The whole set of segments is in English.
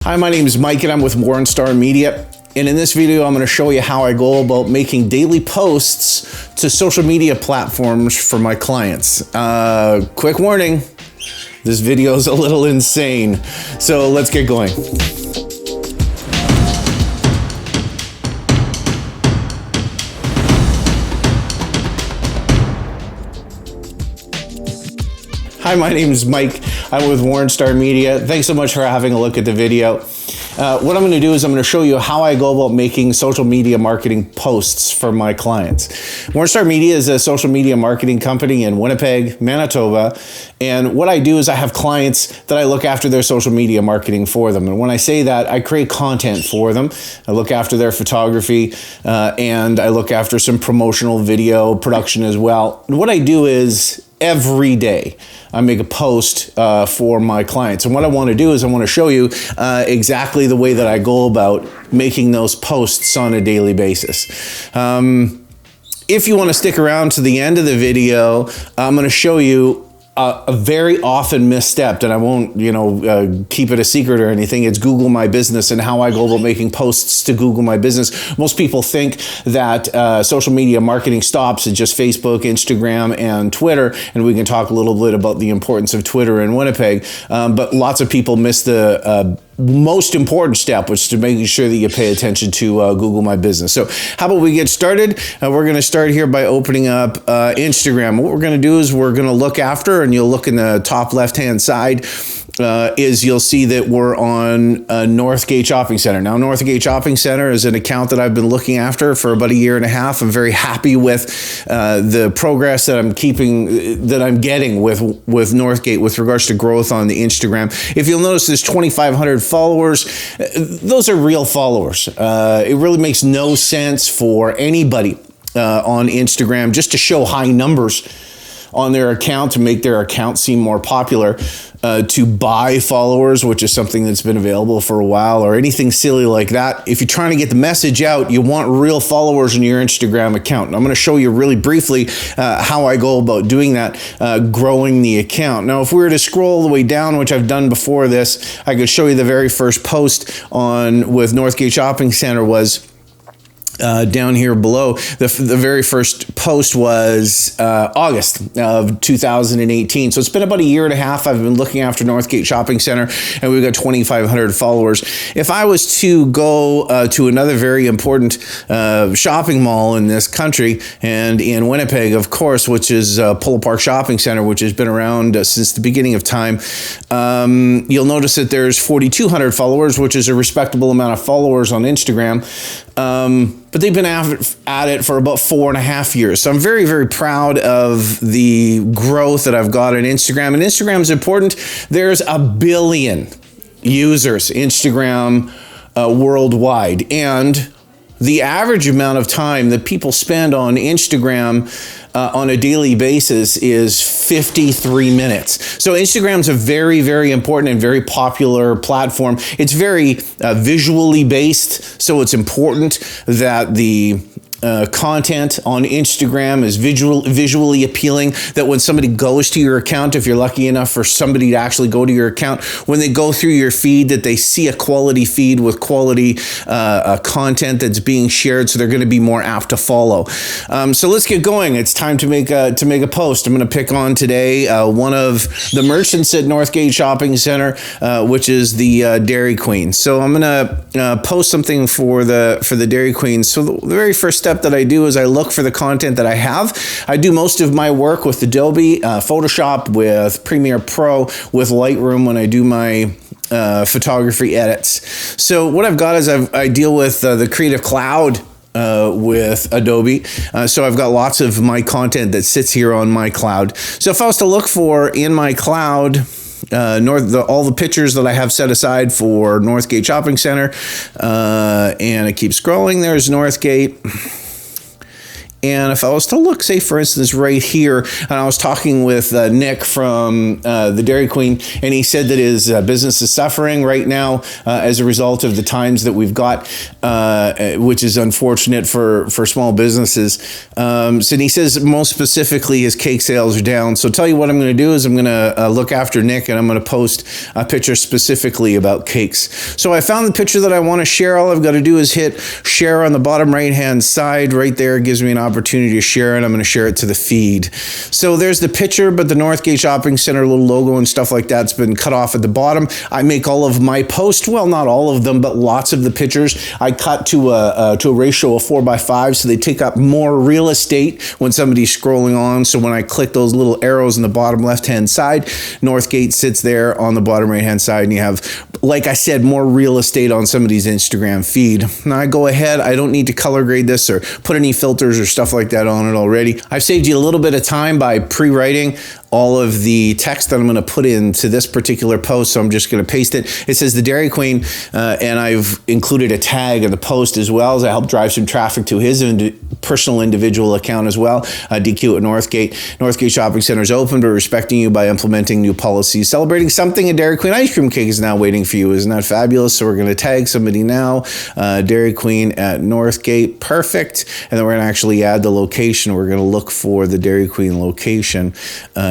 Hi, my name is Mike and I'm with Wornstar Media. And in this video, I'm going to show you how I go about making daily posts to social media platforms for my clients. Quick warning, this video is a little insane. So let's get going. Hi, my name is Mike. I'm with Wornstar Media. Thanks so much for having a look at the video. What I'm going to do is I'm going to show you how I go about making social media marketing posts for my clients. Wornstar Media is a social media marketing company in Winnipeg, Manitoba. And what I do is I have clients that I look after their social media marketing for them. And when I say that, I create content for them. I look after their photography and I look after some promotional video production as well. And what I do is every day I make a post for my clients. And what I want to do is I want to show you exactly the way that I go about making those posts on a daily basis. If you want to stick around to the end of the video, I'm going to show you a very often misstepped, and I won't, keep it a secret or anything. It's Google My Business and how I go about making posts to Google My Business. Most people think that social media marketing stops at just Facebook, Instagram, and Twitter, and we can talk a little bit about the importance of Twitter in Winnipeg. But lots of people miss the most important step, which is to making sure that you pay attention to Google My Business. So how about we get started? We're going to start here by opening up Instagram. What we're going to do is we're going to look after, and you'll look in the top left-hand side, is you'll see that we're on Northgate Shopping Center. Now, Northgate Shopping Center is an account that I've been looking after for about a year and a half. I'm very happy with the progress that I'm getting with Northgate with regards to growth on the Instagram. If you'll notice, there's 2,500 followers. Those are real followers. It really makes no sense for anybody on Instagram just to show high numbers on their account to make their account seem more popular, to buy followers, which is something that's been available for a while, or anything silly like that. If you're trying to get the message out, you want real followers in your Instagram account. And I'm going to show you really briefly how I go about doing that, growing the account. Now, if we were to scroll all the way down, which I've done before this, I could show you the very first post with Northgate Shopping Center was down here below. The very first post was August of 2018. So it's been about a year and a half. I've been looking after Northgate Shopping Center, and we've got 2,500 followers. If I was to go to another very important shopping mall in this country, and in Winnipeg, of course, which is Polo Park Shopping Center, which has been around since the beginning of time, you'll notice that there's 4,200 followers, which is a respectable amount of followers on Instagram. But they've been at it for about 4.5 years. So I'm very, very proud of the growth that I've got on Instagram. And Instagram is important. There's 1 billion users, Instagram worldwide. And the average amount of time that people spend on Instagram on a daily basis is 53 minutes. So Instagram's a very, very important and very popular platform. It's very visually based, so it's important that the content on Instagram is visually appealing, that when somebody goes to your account, if you're lucky enough for somebody to actually go to your account, when they go through your feed, that they see a quality feed with quality content that's being shared, so they're going to be more apt to follow. So let's get going. It's time to make a post. I'm going to pick on today one of the merchants at Northgate Shopping Center, which is the Dairy Queen. So I'm going to post something for the Dairy Queen. So the very first step that I do is I look for the content that I have. I do most of my work with Adobe, Photoshop, with Premiere Pro, with Lightroom when I do my photography edits. So what I've got is I deal with the Creative Cloud with Adobe. So I've got lots of my content that sits here on my cloud. So if I was to look for in my cloud, all the pictures that I have set aside for Northgate Shopping Center, and I keep scrolling, there's Northgate. And if I was to look, say, for instance, right here, and I was talking with Nick from the Dairy Queen, and he said that his business is suffering right now as a result of the times that we've got, which is unfortunate for small businesses. So he says most specifically his cake sales are down. So tell you what I'm going to do is I'm going to look after Nick, and I'm going to post a picture specifically about cakes. So I found the picture that I want to share. All I've got to do is hit share on the bottom right-hand side. Right there, it gives me an opportunity to share, and I'm going to share it to the feed. So there's the picture, but the Northgate Shopping Center little logo and stuff like that's been cut off at the bottom. I make all of my posts, well, not all of them, but lots of the pictures I cut to a ratio of 4:5, so they take up more real estate when somebody's scrolling on. So when I click those little arrows in the bottom left-hand side, Northgate sits there on the bottom right-hand side, and you have, like I said, more real estate on somebody's Instagram feed. Now I go ahead, I don't need to color grade this or put any filters or stuff like that on it already. I've saved you a little bit of time by pre-writing all of the text that I'm going to put into this particular post, so I'm just going to paste it. It says the Dairy Queen, and I've included a tag in the post as well as I help drive some traffic to his personal individual account as well. DQ at Northgate. Northgate Shopping Center is open, but respecting you by implementing new policies. Celebrating something, a Dairy Queen ice cream cake is now waiting for you. Isn't that fabulous? So we're going to tag somebody now, Dairy Queen at Northgate. Perfect. And then we're going to actually add the location. We're going to look for the Dairy Queen location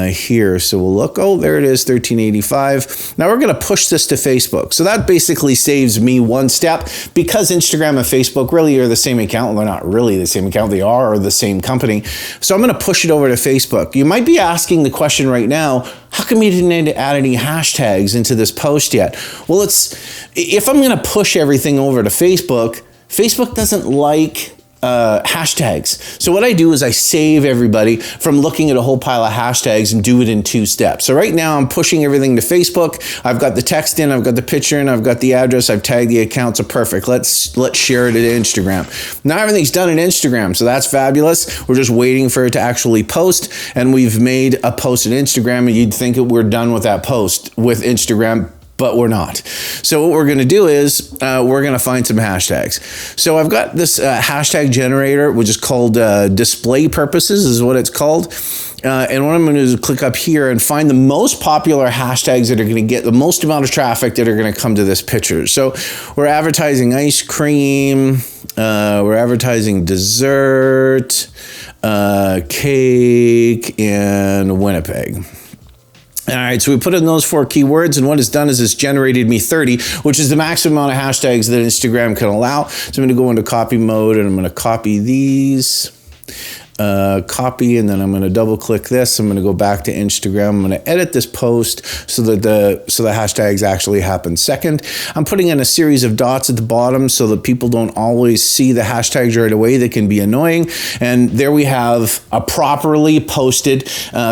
here. So we'll look, oh, there it is, 1385. Now we're going to push this to Facebook. So that basically saves me one step, because Instagram and Facebook really are the same account. Well, they're not really the same account. They are the same company. So I'm going to push it over to Facebook. You might be asking the question right now, how come you didn't add any hashtags into this post yet? Well, if I'm going to push everything over to Facebook, Facebook doesn't like hashtags. So what I do is I save everybody from looking at a whole pile of hashtags and do it in 2 steps. So right now I'm pushing everything to Facebook. I've got the text in, I've got the picture in, I've got the address, I've tagged the account. So perfect. Let's share it at Instagram. Now everything's done in Instagram. So that's fabulous. We're just waiting for it to actually post, and we've made a post at Instagram, and you'd think that we're done with that post with Instagram, but we're not. So what we're going to do is we're going to find some hashtags. So I've got this hashtag generator, which is called display purposes is what it's called. And what I'm going to do is click up here and find the most popular hashtags that are going to get the most amount of traffic that are going to come to this picture. So we're advertising ice cream. We're advertising dessert, cake, and Winnipeg. All right, so we put in those 4 keywords, and what it's done is it's generated me 30, which is the maximum amount of hashtags that Instagram can allow. So I'm going to go into copy mode, and I'm going to copy these. Copy, and then I'm going to double click this. I'm going to go back to Instagram. I'm going to edit this post so that the hashtags actually happen second. I'm putting in a series of dots at the bottom so that people don't always see the hashtags right away. They can be annoying. And there we have a properly posted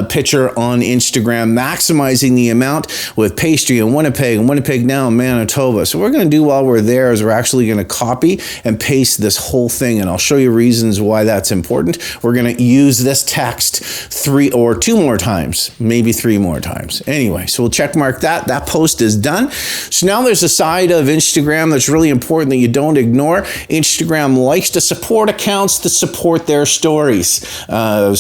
picture on Instagram, maximizing the amount with pastry and Winnipeg now, Manitoba. So what we're going to do while we're there is we're actually going to copy and paste this whole thing, and I'll show you reasons why that's important. We're going to use this text 3 or 2 more times, maybe 3 more times. Anyway, so we'll check mark that. That post is done. So now there's a side of Instagram that's really important that you don't ignore. Instagram likes to support accounts that support their stories.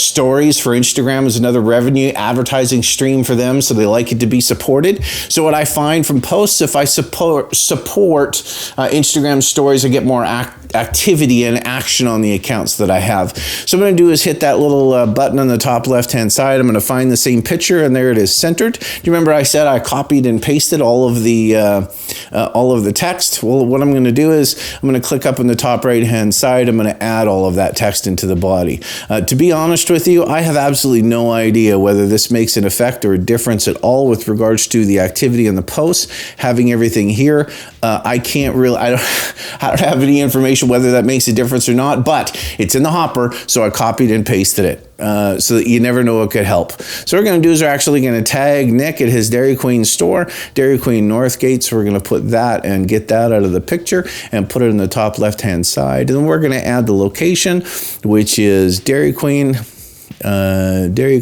Stories for Instagram is another revenue advertising stream for them, so they like it to be supported. So what I find from posts, if I support Instagram stories, I get more activity and action on the accounts that I have. So I'm going to do is hit that little button on the top left-hand side. I'm going to find the same picture, and there it is centered. Do you remember I said I copied and pasted all of the text? Well, what I'm going to do is I'm going to click up on the top right-hand side. I'm going to add all of that text into the body. To be honest with you, I have absolutely no idea whether this makes an effect or a difference at all with regards to the activity in the post. Having everything here, I don't have any information whether that makes a difference or not, but it's in the hopper, so I copied and pasted it. So that you never know what could help. So what we're going to do is we're actually going to tag Nick at his Dairy Queen store, Dairy Queen Northgate. So we're going to put that and get that out of the picture and put it in the top left-hand side. And then we're going to add the location, which is Dairy Queen, and we're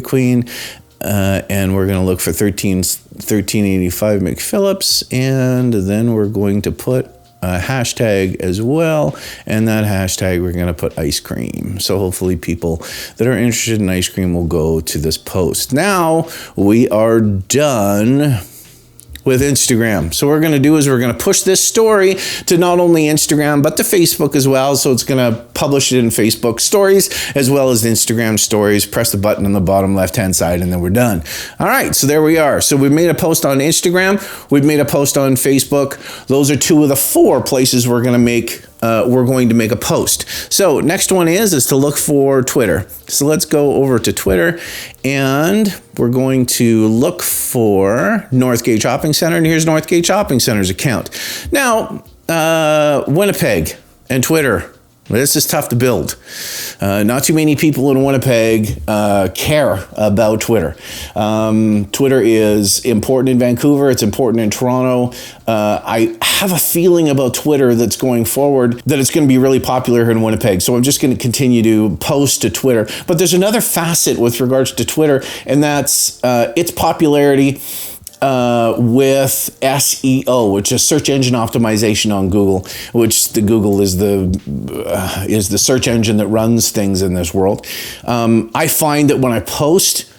going to look for 1385 McPhillips, and then we're going to put hashtag as well, and that hashtag we're going to put ice cream. So hopefully people that are interested in ice cream will go to this post. Now we are done with Instagram. So what we're going to do is we're going to push this story to not only Instagram, but to Facebook as well. So it's going to publish it in Facebook stories as well as Instagram stories. Press the button on the bottom left-hand side and then we're done. All right, so there we are. So we've made a post on Instagram. We've made a post on Facebook. Those are 2 of the 4 places we're going to make a post. So next one is to look for Twitter. So let's go over to Twitter and we're going to look for Northgate Shopping Center. And here's Northgate Shopping Center's account. Now, Winnipeg and Twitter. This is tough to build. Not too many people in Winnipeg care about Twitter. Twitter is important in Vancouver. It's important in Toronto. I have a feeling about Twitter that's going forward that it's going to be really popular here in Winnipeg. So I'm just going to continue to post to Twitter. But there's another facet with regards to Twitter, and that's its popularity with SEO, which is search engine optimization on Google, which the Google is the search engine that runs things in this world. I find that when I post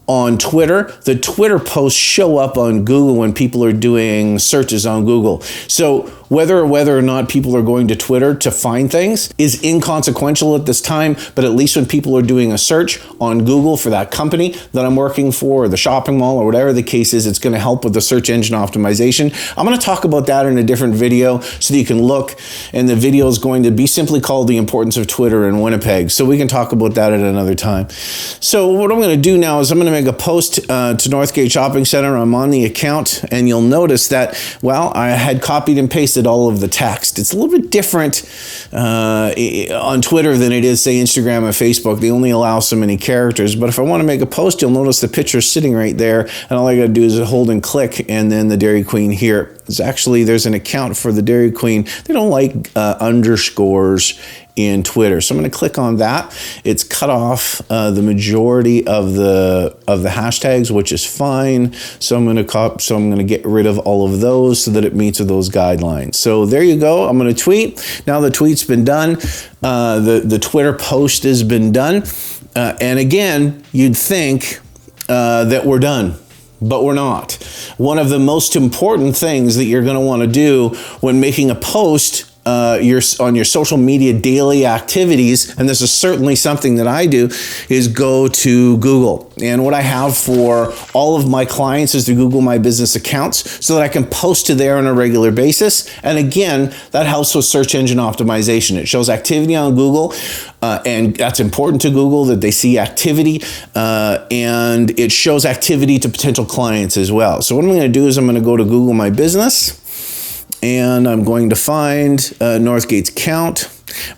on Twitter, the Twitter posts show up on Google when people are doing searches on Google. So whether or not people are going to Twitter to find things is inconsequential at this time, but at least when people are doing a search on Google for that company that I'm working for, or the shopping mall, or whatever the case is, it's going to help with the search engine optimization. I'm going to talk about that in a different video so that you can look, and the video is going to be simply called The Importance of Twitter in Winnipeg. So we can talk about that at another time. So what I'm going to do now is I'm going to make a post to Northgate Shopping Center. I'm on the account, and you'll notice that, well, I had copied and pasted all of the text. It's a little bit different on Twitter than it is, say, Instagram and Facebook. They only allow so many characters. But if I want to make a post, you'll notice the picture sitting right there. And all I got to do is hold and click, and then the Dairy Queen here. There's an account for the Dairy Queen. They don't like underscores in Twitter. So I'm going to click on that. It's cut off the majority of the hashtags, which is fine. So I'm going to get rid of all of those so that it meets with those guidelines. So there you go. I'm going to tweet. Now the tweet's been done. The Twitter post has been done. And again, you'd think that we're done. But we're not. One of the most important things that you're going to want to do when making a post on your social media daily activities, and this is certainly something that I do, is go to Google. And what I have for all of my clients is the Google My Business accounts so that I can post to there on a regular basis. And again, that helps with search engine optimization. It shows activity on Google, and that's important to Google, that they see activity, and it shows activity to potential clients as well. So what I'm going to do is I'm going to go to Google My Business, and I'm going to find Northgate's account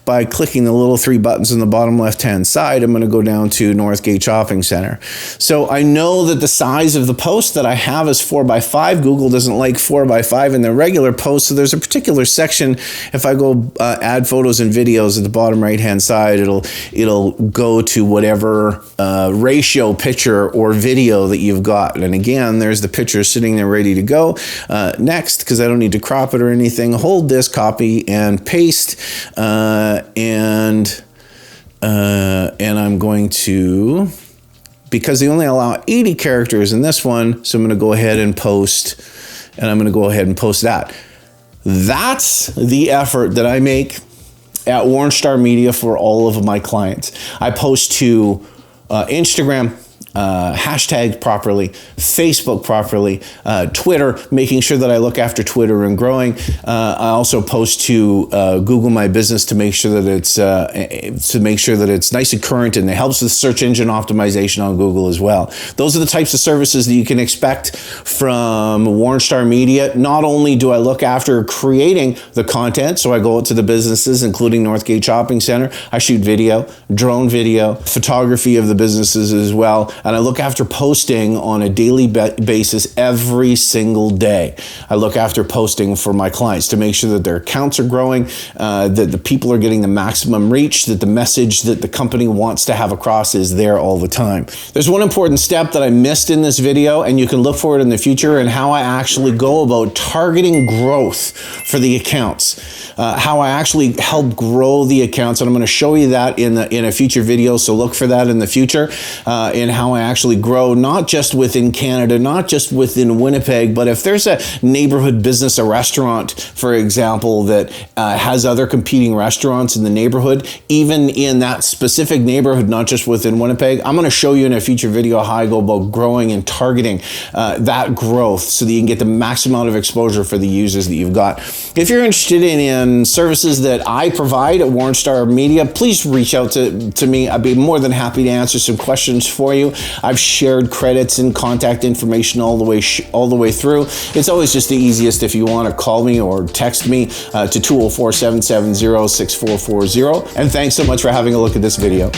by clicking the little 3 buttons on the bottom left-hand side. I'm going to go down to Northgate Shopping Center. So I know that the size of the post that I have is 4x5. Google doesn't like 4x5 in their regular posts. So there's a particular section. If I go add photos and videos at the bottom right-hand side, it'll go to whatever ratio picture or video that you've got. And again, there's the picture sitting there ready to go. Next, because I don't need to crop it or anything, hold this, copy and paste. And I'm going to, because they only allow 80 characters in this one, so I'm going to go ahead and post, and I'm going to go ahead and post that. That's the effort that I make at Wornstar Media for all of my clients. I post to Instagram, hashtag properly, Facebook properly, Twitter, making sure that I look after Twitter and growing. I also post to Google My Business to make sure that it's nice and current, and it helps with search engine optimization on Google as well. Those are the types of services that you can expect from Wornstar Media. Not only do I look after creating the content, so I go out to the businesses, including Northgate Shopping Center. I shoot video, drone video, photography of the businesses as well. and I look after posting on a daily basis every single day. I look after posting for my clients to make sure that their accounts are growing, that the people are getting the maximum reach, that the message that the company wants to have across is there all the time. There's one important step that I missed in this video, and you can look for it in the future, and how I actually go about targeting growth for the accounts, how I actually help grow the accounts, and I'm going to show you that in a future video, so look for that in the future, in how I actually grow, not just within Canada, not just within Winnipeg, but if there's a neighborhood business, a restaurant, for example, that has other competing restaurants in the neighborhood, even in that specific neighborhood, not just within Winnipeg, I'm going to show you in a future video how I go about growing and targeting that growth so that you can get the maximum amount of exposure for the users that you've got. If you're interested in services that I provide at Wornstar Media, please reach out to me. I'd be more than happy to answer some questions for you. I've shared credits and contact information all the way through. It's always just the easiest if you want to call me or text me to 204-770-6440. And thanks so much for having a look at this video.